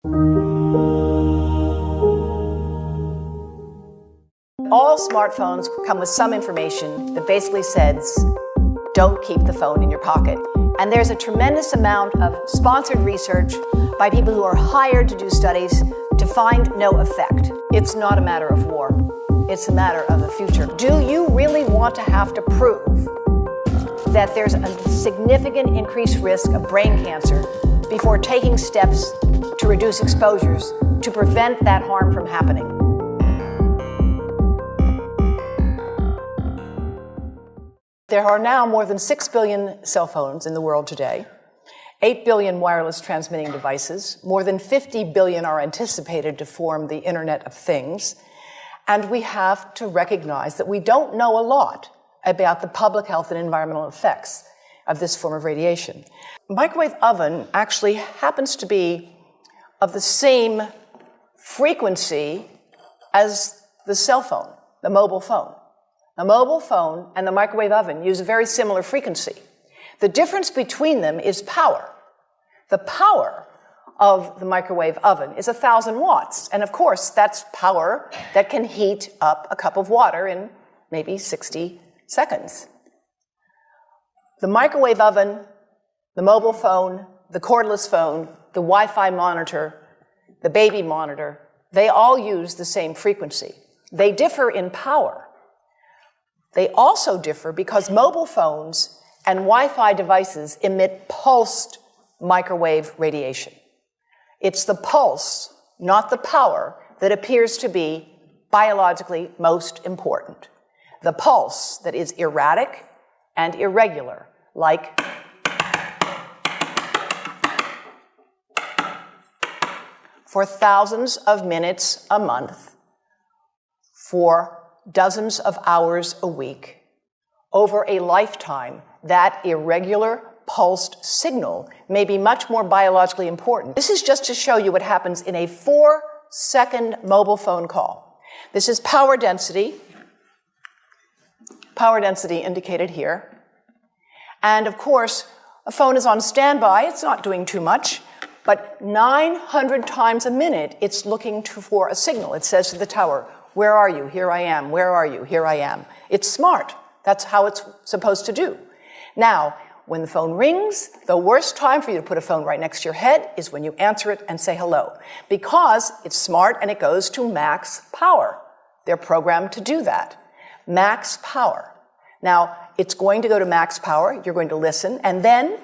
All smartphones come with some information that basically says, don't keep the phone in your pocket. And there's a tremendous amount of sponsored research by people who are hired to do studies to find no effect. It's not a matter of war. It's a matter of the future. Do you really want to have to prove that there's a significant increased risk of brain cancer before taking steps to reduce exposures to prevent that harm from happening? There are now more than 6 billion cell phones in the world today, 8 billion wireless transmitting devices, more than 50 billion are anticipated to form the Internet of Things, and we have to recognize that we don't know a lot about the public health and environmental effects of this form of radiation. A microwave oven actually happens to be of the same frequency as the cell phone, the mobile phone. The mobile phone and the microwave oven use a very similar frequency. The difference between them is power. The power of the microwave oven is 1,000 watts. And of course, that's power that can heat up a cup of water in maybe 60 seconds. The microwave oven, the mobile phone, the cordless phone, the Wi-Fi monitor, the baby monitor, they all use the same frequency. They differ in power. They also differ because mobile phones and Wi-Fi devices emit pulsed microwave radiation. It's the pulse, not the power, that appears to be biologically most important. The pulse that is erratic and irregular, like for thousands of minutes a month, for dozens of hours a week, over a lifetime, that irregular pulsed signal may be much more biologically important. This is just to show you what happens in a 4-second mobile phone call. This is power density indicated here. And of course, a phone is on standby, it's not doing too much, but 900 times a minute, it's looking for a signal. It says to the tower, where are you? Here I am. Where are you? Here I am. It's smart. That's how it's supposed to do. Now, when the phone rings, the worst time for you to put a phone right next to your head is when you answer it and say hello, because it's smart and it goes to max power. They're programmed to do that. Max power. Now, it's going to go to max power. You're going to listen, and then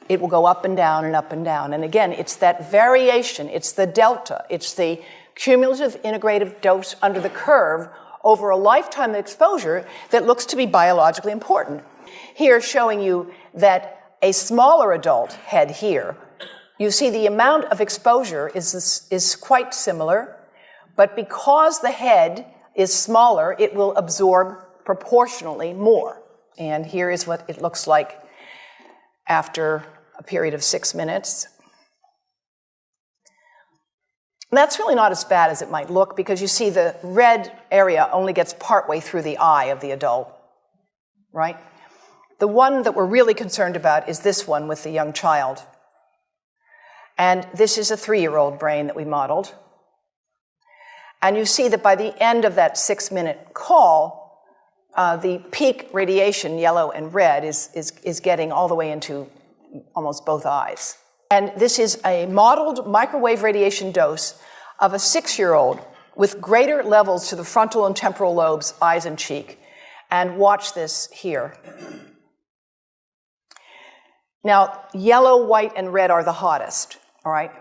it will go up and down and up and down. And again, it's that variation. It's the delta. It's the cumulative integrative dose under the curve over a lifetime of exposure that looks to be biologically important. Here, showing you that a smaller adult head here, you see the amount of exposure is quite similar, but because the head is smaller, it will absorb proportionally more. And here is what it looks like after a period of 6 minutes. That's really not as bad as it might look, because you see the red area only gets partway through the eye of the adult, right? The one that we're really concerned about is this one with the young child. And this is a 3-year-old brain that we modeled. And you see that by the end of that 6-minute call, the peak radiation, yellow and red, is getting all the way into almost both eyes. And this is a modeled microwave radiation dose of a 6-year-old with greater levels to the frontal and temporal lobes, eyes and cheek. And watch this here. Now, yellow, white, and red are the hottest, all right?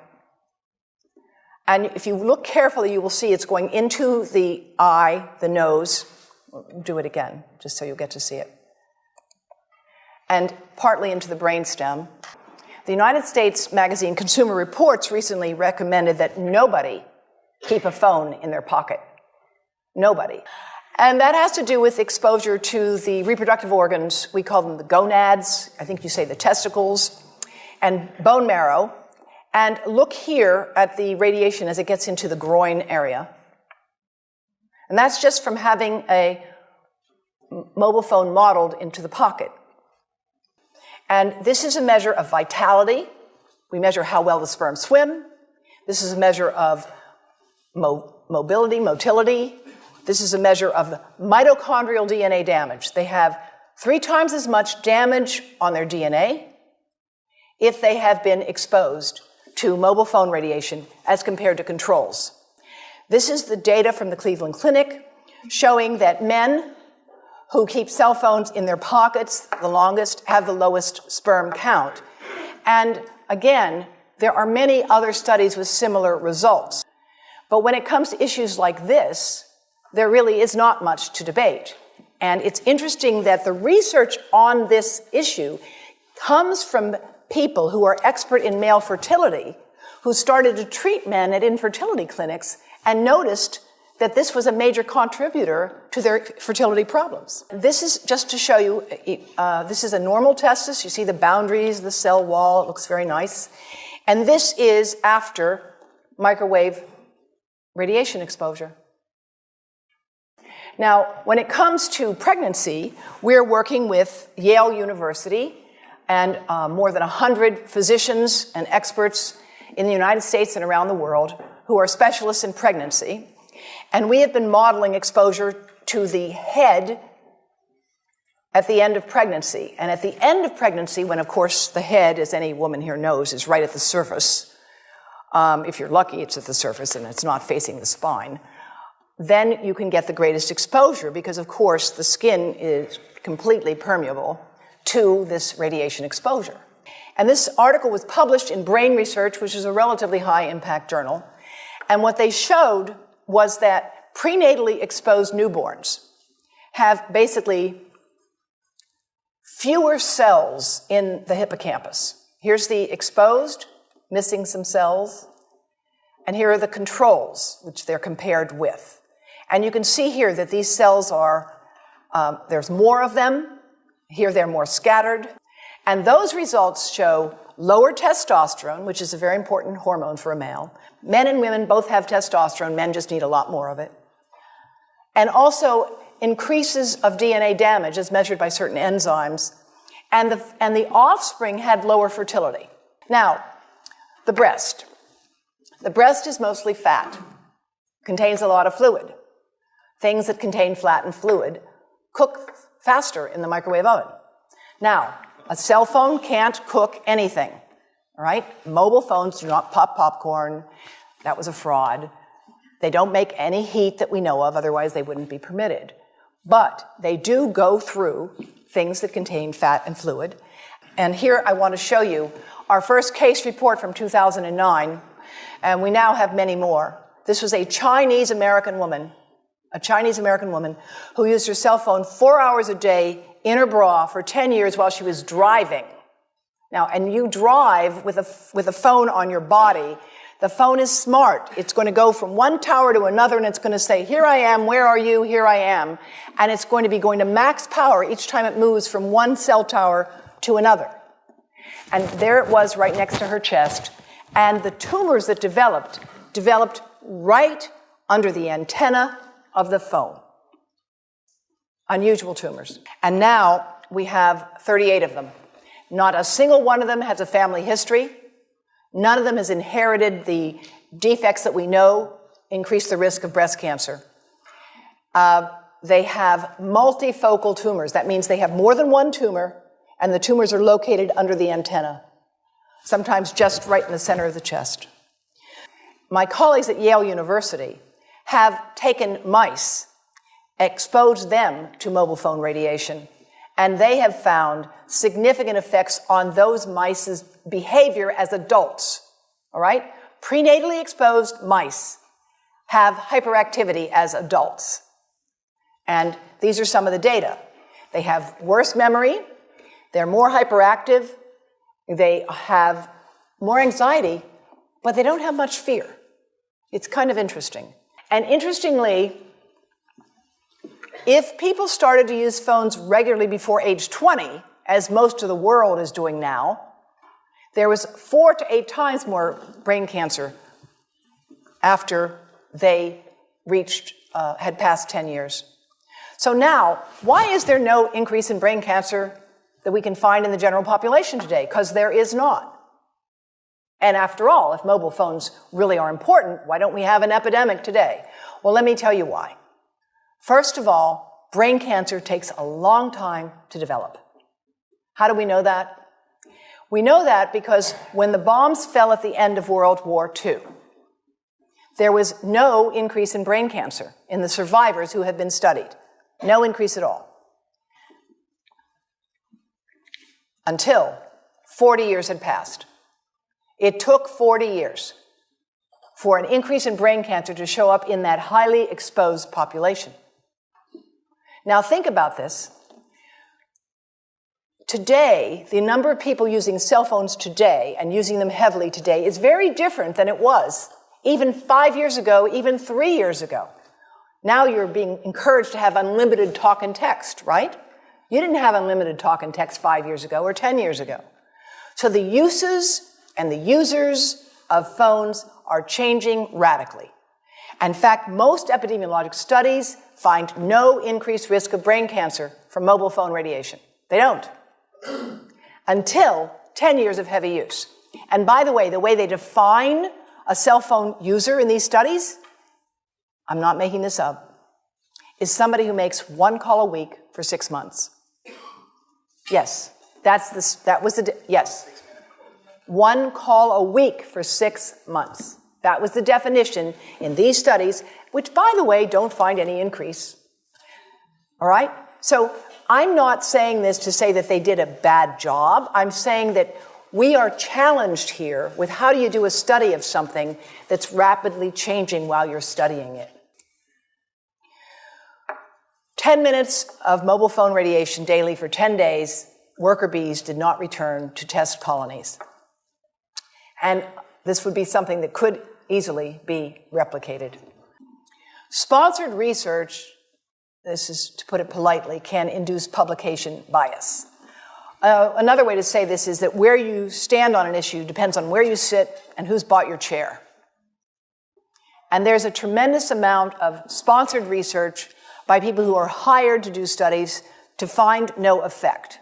And if you look carefully, you will see it's going into the eye, the nose. Do it again, just so you'll get to see it. And partly into the brainstem. The United States magazine Consumer Reports recently recommended that nobody keep a phone in their pocket. Nobody. And that has to do with exposure to the reproductive organs. We call them the gonads. I think you say the testicles. And bone marrow. And look here at the radiation as it gets into the groin area. And that's just from having a mobile phone modeled into the pocket. And this is a measure of vitality. We measure how well the sperm swim. This is a measure of motility. This is a measure of mitochondrial DNA damage. They have 3 times as much damage on their DNA if they have been exposed to mobile phone radiation as compared to controls. This is the data from the Cleveland Clinic showing that men who keep cell phones in their pockets the longest have the lowest sperm count. And again, there are many other studies with similar results. But when it comes to issues like this, there really is not much to debate. And it's interesting that the research on this issue comes from people who are expert in male fertility, who started to treat men at infertility clinics and noticed that this was a major contributor to their fertility problems. This is just to show you, this is a normal testis. You see the boundaries, the cell wall, it looks very nice. And this is after microwave radiation exposure. Now, when it comes to pregnancy, we're working with Yale University and more than 100 physicians and experts in the United States and around the world who are specialists in pregnancy. And we have been modeling exposure to the head at the end of pregnancy. And at the end of pregnancy, when, of course, the head, as any woman here knows, is right at the surface, if you're lucky, it's at the surface and it's not facing the spine, then you can get the greatest exposure because, of course, the skin is completely permeable to this radiation exposure. And this article was published in Brain Research, which is a relatively high-impact journal. And what they showed was that prenatally exposed newborns have basically fewer cells in the hippocampus. Here's the exposed, missing some cells, and here are the controls, which they're compared with. And you can see here that these cells are, there's more of them. Here they're more scattered. And those results show lower testosterone, which is a very important hormone for a male. Men and women both have testosterone. Men just need a lot more of it. And also increases of DNA damage as measured by certain enzymes. And the offspring had lower fertility. Now, the breast. The breast is mostly fat, contains a lot of fluid. Things that contain fat and fluid cook faster in the microwave oven. Now, a cell phone can't cook anything, all right? Mobile phones do not pop popcorn. That was a fraud. They don't make any heat that we know of, otherwise they wouldn't be permitted. But they do go through things that contain fat and fluid. And here I want to show you our first case report from 2009, and we now have many more. This was a Chinese-American woman who used her cell phone 4 hours a day in her bra for 10 years while she was driving. Now, and you drive with a phone on your body. The phone is smart. It's going to go from one tower to another, and it's going to say, here I am, where are you, here I am. And it's going to be going to max power each time it moves from one cell tower to another. And there it was right next to her chest. And the tumors that developed right under the antenna of the phone. Unusual tumors. And now we have 38 of them. Not a single one of them has a family history. None of them has inherited the defects that we know increase the risk of breast cancer. They have multifocal tumors. That means they have more than one tumor, and the tumors are located under the antenna, sometimes just right in the center of the chest. My colleagues at Yale University have taken mice, exposed them to mobile phone radiation, and they have found significant effects on those mice's behavior as adults, all right? Prenatally exposed mice have hyperactivity as adults. And these are some of the data. They have worse memory, they're more hyperactive, they have more anxiety, but they don't have much fear. It's kind of interesting. And interestingly, if people started to use phones regularly before age 20, as most of the world is doing now, there was 4 to 8 times more brain cancer after they had passed 10 years. So now, why is there no increase in brain cancer that we can find in the general population today? Because there is not. And after all, if mobile phones really are important, why don't we have an epidemic today? Well, let me tell you why. First of all, brain cancer takes a long time to develop. How do we know that? We know that because when the bombs fell at the end of World War II, there was no increase in brain cancer in the survivors who had been studied. No increase at all. Until 40 years had passed. It took 40 years for an increase in brain cancer to show up in that highly exposed population. Now think about this. Today, the number of people using cell phones today and using them heavily today is very different than it was even 5 years ago, even 3 years ago. Now you're being encouraged to have unlimited talk and text, right? You didn't have unlimited talk and text 5 years ago or 10 years ago. So the uses and the users of phones are changing radically. In fact, most epidemiologic studies find no increased risk of brain cancer from mobile phone radiation. They don't. Until 10 years of heavy use. And by the way they define a cell phone user in these studies, I'm not making this up, is somebody who makes one call a week for 6 months. Yes, yes. One call a week for 6 months. That was the definition in these studies, which, by the way, don't find any increase. All right? So I'm not saying this to say that they did a bad job. I'm saying that we are challenged here with how do you do a study of something that's rapidly changing while you're studying it. 10 minutes of mobile phone radiation daily for 10 days, worker bees did not return to test colonies. And this would be something that could easily be replicated. Sponsored research, this is to put it politely, can induce publication bias. Another way to say this is that where you stand on an issue depends on where you sit and who's bought your chair. And there's a tremendous amount of sponsored research by people who are hired to do studies to find no effect.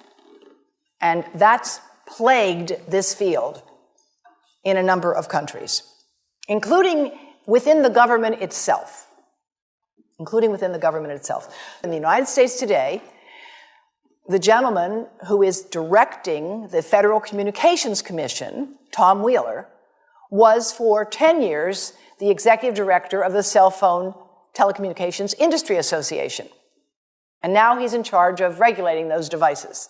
And that's plagued this field in a number of countries, including within the government itself. In the United States today, the gentleman who is directing the Federal Communications Commission, Tom Wheeler, was for 10 years the executive director of the Cell Phone Telecommunications Industry Association. And now he's in charge of regulating those devices.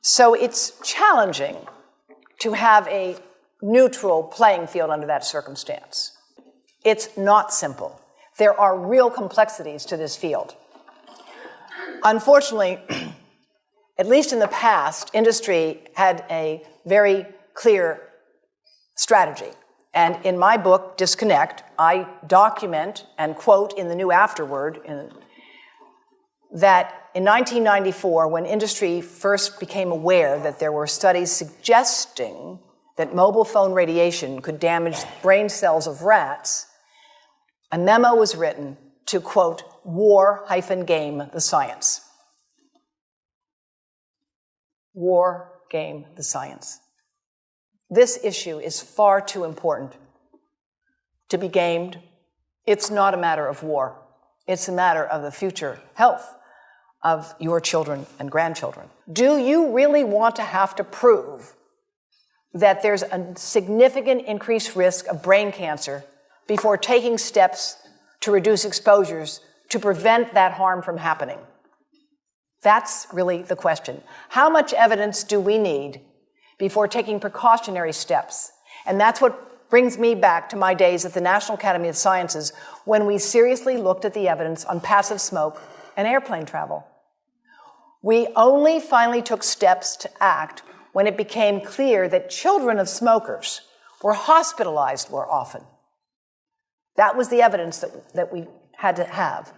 So it's challenging to have a neutral playing field under that circumstance. It's not simple. There are real complexities to this field. Unfortunately, at least in the past, industry had a very clear strategy. And in my book, Disconnect, I document and quote in the new afterword that in 1994, when industry first became aware that there were studies suggesting that mobile phone radiation could damage brain cells of rats, a memo was written to, quote, war-game the science. War-game the science. This issue is far too important to be gamed. It's not a matter of war. It's a matter of the future health of your children and grandchildren. Do you really want to have to prove that there's a significant increased risk of brain cancer before taking steps to reduce exposures to prevent that harm from happening? That's really the question. How much evidence do we need before taking precautionary steps? And that's what brings me back to my days at the National Academy of Sciences when we seriously looked at the evidence on passive smoke and airplane travel. We only finally took steps to act when it became clear that children of smokers were hospitalized more often. That was the evidence that we had to have.